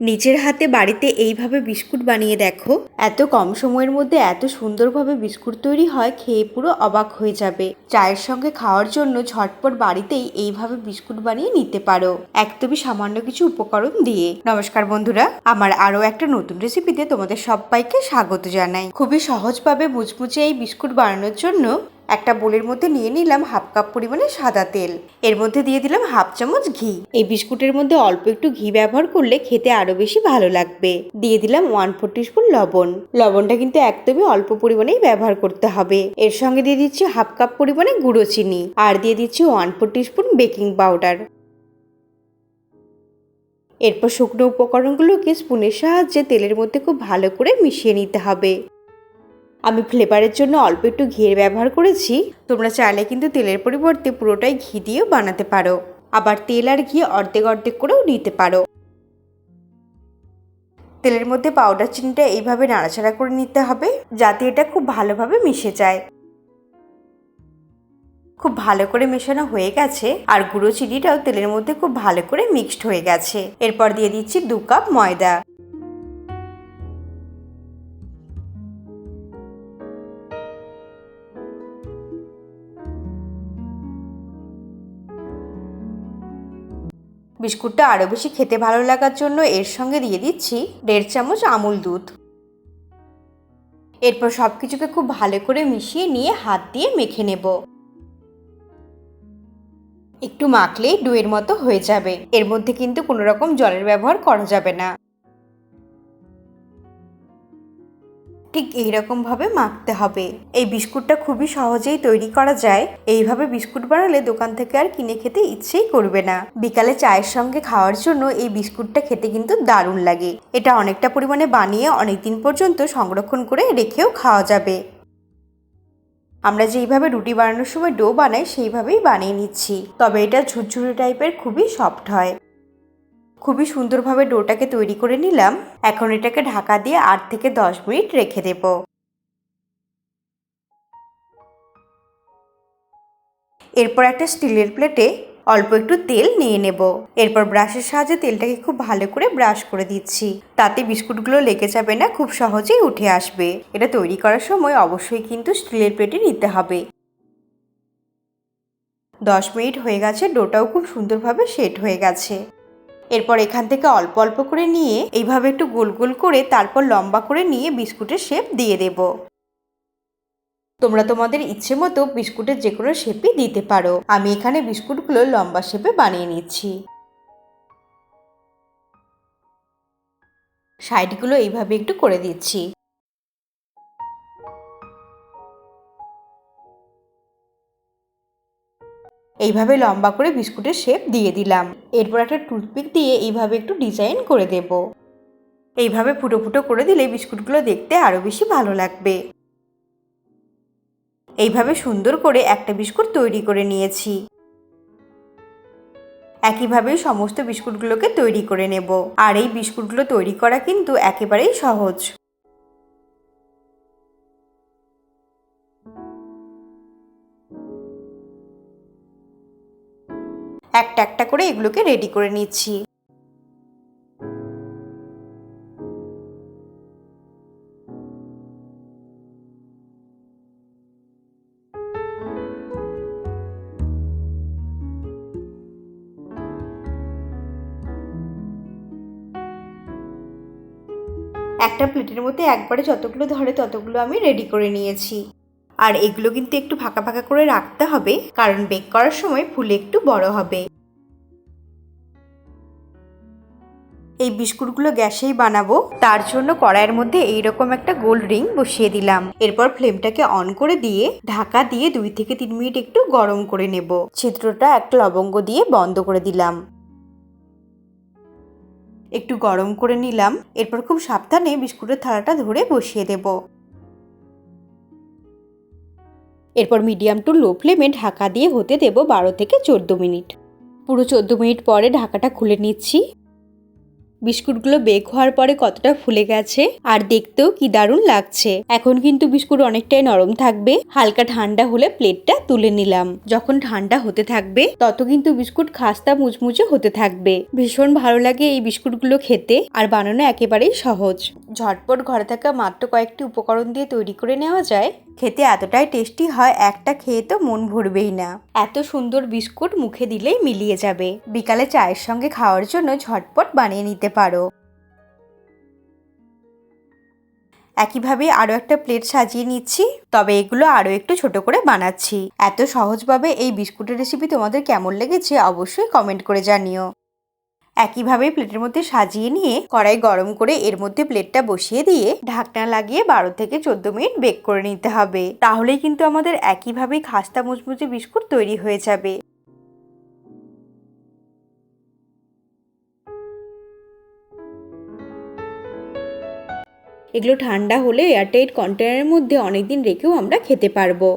নিজের হাতে বাড়িতে এইভাবে বিস্কুট বানিয়ে দেখো, এত কম সময়ের মধ্যে এত সুন্দরভাবে বিস্কুট তৈরি হয়, খেয়ে পুরো অবাক হয়ে যাবে। চায়ের সঙ্গে খাওয়ার জন্য ঝটপট বাড়িতেই এইভাবে বিস্কুট বানিয়ে নিতে পারো, একদমই সামান্য কিছু উপকরণ দিয়ে। নমস্কার বন্ধুরা, আমার আরও একটা নতুন রেসিপিতে তোমাদের সবাইকে স্বাগত জানাই। খুবই সহজভাবে মুচমুচে এই বিস্কুট বানানোর জন্য একটা বোলের মধ্যে নিয়ে নিলাম হাফ কাপ পরিমাণে সাদা তেল। এর মধ্যে দিয়ে দিলাম হাফ চামচ ঘি। এই বিস্কুটের মধ্যে অল্প একটু ঘি ব্যবহার করলে খেতে আরো বেশি ভালো লাগবে। দিয়ে দিলাম 1/4 টিস্পুন লবণ। লবণটা কিন্তু একদমই অল্প পরিমাণেই ব্যবহার করতে হবে। এর সঙ্গে দিয়ে দিচ্ছি হাফ কাপ পরিমাণে গুঁড়ো চিনি, আর দিয়ে দিচ্ছি 1/4 টিস্পুন বেকিং পাউডার। এরপর শুকনো উপকরণগুলোকে স্পুনের সাহায্যে তেলের মধ্যে খুব ভালো করে মিশিয়ে নিতে হবে। আমি ফ্লেভারের জন্য অল্প একটু ঘিয়ের ব্যবহার করেছি। তোমরা চাইলে কিন্তু তেলের পরিবর্তে পুরোটাই ঘি দিয়েও বানাতে পারো, আবার তেল আর ঘি অর্ধেক অর্ধেক করেও নিতে পারো। তেলের মধ্যে পাউডার চিনিটা এইভাবে নাড়াচাড়া করে নিতে হবে, যাতে এটা খুব ভালোভাবে মিশে যায়। খুব ভালো করে মেশানো হয়ে গেছে, আর গুঁড়ো চিনিটাও তেলের মধ্যে খুব ভালো করে মিক্সড হয়ে গেছে। এরপর দিয়ে দিচ্ছি 2 কাপ ময়দা। বিস্কুটটা আরও বেশি খেতে ভালো লাগার জন্য এর সঙ্গে দিয়ে দিচ্ছি 1.5 চামচ আমুল দুধ। এরপর সবকিছুকে খুব ভালো করে মিশিয়ে নিয়ে হাত দিয়ে মেখে নেব। একটু মাখলেই ডোয়ের মতো হয়ে যাবে। এর মধ্যে কিন্তু কোনো রকম জলের ব্যবহার করা যাবে না। ঠিক এইরকম ভাবে মাখতে হবে। এই বিস্কুটটা খুবই সহজেই তৈরি করা যায়। এইভাবে বিস্কুট বানালে দোকান থেকে আর কিনে খেতে ইচ্ছেই করবে না। বিকালে চায়ের সঙ্গে খাওয়ার জন্য এই বিস্কুটটা খেতে কিন্তু দারুণ লাগে। এটা অনেকটা পরিমাণে বানিয়ে অনেকদিন পর্যন্ত সংরক্ষণ করে রেখেও খাওয়া যাবে। আমরা যেইভাবে রুটি বানানোর সময় ডো বানাই সেইভাবেই বানিয়ে নিচ্ছি, তবে এটা ঝুরঝুরে টাইপের খুবই সফট হয়। খুবই সুন্দরভাবে ডোটাকে তৈরি করে নিলাম। এখন এটাকে ঢাকা দিয়ে 8 থেকে 10 মিনিট রেখে দেব। এরপর একটা স্টিলের প্লেটে অল্প একটু তেল নিয়ে নেব। এরপর ব্রাশের সাহায্যে তেলটাকে খুব ভালো করে ব্রাশ করে দিচ্ছি, তাতে বিস্কুটগুলো লেগে যাবে না, খুব সহজেই উঠে আসবে। এটা তৈরি করার সময় অবশ্যই কিন্তু স্টিলের প্লেটে নিতে হবে। 10 মিনিট হয়ে গেছে, ডোটাও খুব সুন্দরভাবে সেট হয়ে গেছে। এরপর এখান থেকে অল্প অল্প করে নিয়ে এইভাবে একটু গোল গোল করে তারপর লম্বা করে নিয়ে বিস্কুটের শেপ দিয়ে দেব। তোমরা তোমাদের ইচ্ছে মতো বিস্কুটের যে কোনো শেপই দিতে পারো। আমি এখানে বিস্কুটগুলো লম্বা শেপে বানিয়ে নিচ্ছি। সাইডগুলো এইভাবে একটু করে দিচ্ছি। এইভাবে লম্বা করে বিস্কুটের শেপ দিয়ে দিলাম। এরপর একটা টুথপিক দিয়ে এইভাবে একটু ডিজাইন করে দেব। এইভাবে ফুটো ফুটো করে দিলে বিস্কুটগুলো দেখতে আরো বেশি ভালো লাগবে। এইভাবে সুন্দর করে একটা বিস্কুট তৈরি করে নিয়েছি। একইভাবে সমস্ত বিস্কুটগুলোকে তৈরি করে নেব। আর এই বিস্কুটগুলো তৈরি করা কিন্তু একেবারেই সহজ। একটা একটা করে এগুলোকে রেডি করে নিচ্ছি। একটা প্লেটের মধ্যে একবারে যতগুলো ধরে ততগুলো আমি রেডি করে নিয়েছি। আর এগুলো কিন্তু একটু ফাঁকা ফাঁকা করে রাখতে হবে, কারণ বেক করার সময় ফুলে একটু বড় হবে। এই বিস্কুটগুলো গ্যাসেই বানাবো, তার জন্য কড়াইয়ের মধ্যে এইরকম একটা গোল রিং বসিয়ে দিলাম। এরপর ফ্লেমটাকে অন করে দিয়ে ঢাকা দিয়ে 2 থেকে 3 মিনিট একটু গরম করে নেব। ছিদ্রটা একটা লবঙ্গ দিয়ে বন্ধ করে দিলাম। একটু গরম করে নিলাম। এরপর খুব সাবধানে বিস্কুটের থালাটা ধরে বসিয়ে দেব। এরপর মিডিয়াম টু লো ফ্লেমে ঢাকা দিয়ে হতে দেব 12 থেকে 14 মিনিট। পুরো 14 মিনিট পরে ঢাকাটা খুলে নিচ্ছি। বিস্কুটগুলো বেক হওয়ার পরে কতটা ফুলে গেছে আর দেখতেও কি দারুণ লাগছে। এখন কিন্তু বিস্কুট অনেকটাই নরম থাকবে। হালকা ঠান্ডা হলে প্লেটটা তুলে নিলাম। যখন ঠান্ডা হতে থাকবে তত কিন্তু বিস্কুট খাস্তা মুচমুচে হতে থাকবে। ভীষণ ভালো লাগে এই বিস্কুটগুলো খেতে আর বানানো একেবারেই সহজ। ঝটপট ঘরে থাকা মাত্র কয়েকটি উপকরণ দিয়ে তৈরি করে নেওয়া যায়। খেতে এতটাই টেস্টি হয়, একটা খেয়ে তো মন ভরবেই না। এত সুন্দর বিস্কুট মুখে দিলেই মিলিয়ে যাবে। বিকালে চায়ের সঙ্গে খাওয়ার জন্য ঝটপট বানিয়ে নিতে পারো। একইভাবে আরো একটা প্লেট সাজিয়ে নিচ্ছি, তবে এগুলো আরো একটু ছোট করে বানাচ্ছি। এত সহজভাবে এই বিস্কুটের রেসিপি তোমাদের কেমন লেগেছে অবশ্যই কমেন্ট করে জানিও। একইভাবে প্লেটের মধ্যে সাজিয়ে নিয়ে কড়াই গরম করে এর মধ্যে প্লেটটা বসিয়ে দিয়ে ঢাকনা লাগিয়ে 12 থেকে 14 মিনিট বেক করে নিতে হবে। তাহলেই কিন্তু আমাদের একইভাবে খাস্তা মুচমুচে বিস্কুট তৈরি হয়ে যাবে। এগুলো ঠান্ডা হলে এয়ারটাইট কন্টেনারের মধ্যে অনেকদিন রেখেও আমরা খেতে পারবো।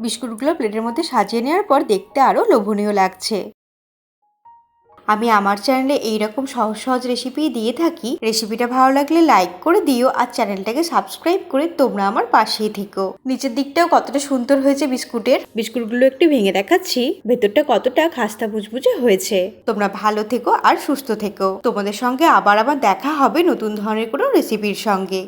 বিস্কুটগুলো প্লেটের মধ্যে সাজিয়ে নেওয়ার পর দেখতে আরো লোভনীয় লাগছে। আমি আমার চ্যানেলে এইরকম সহজ সহজ রেসিপি দিয়ে থাকি। রেসিপিটা ভালো লাগলে লাইক করে দিও আর চ্যানেলটাকে সাবস্ক্রাইব করে তোমরা আমার পাশেই থেকো। নিচের দিকটাও কতটা সুন্দর হয়েছে বিস্কুটগুলো একটু ভেঙে দেখাচ্ছি, ভেতরটা কতটা খাস্তা মুচমুচে হয়েছে। তোমরা ভালো থেকো আর সুস্থ থেকো। তোমাদের সঙ্গে আবার দেখা হবে নতুন ধরনের কোনো রেসিপির সঙ্গে।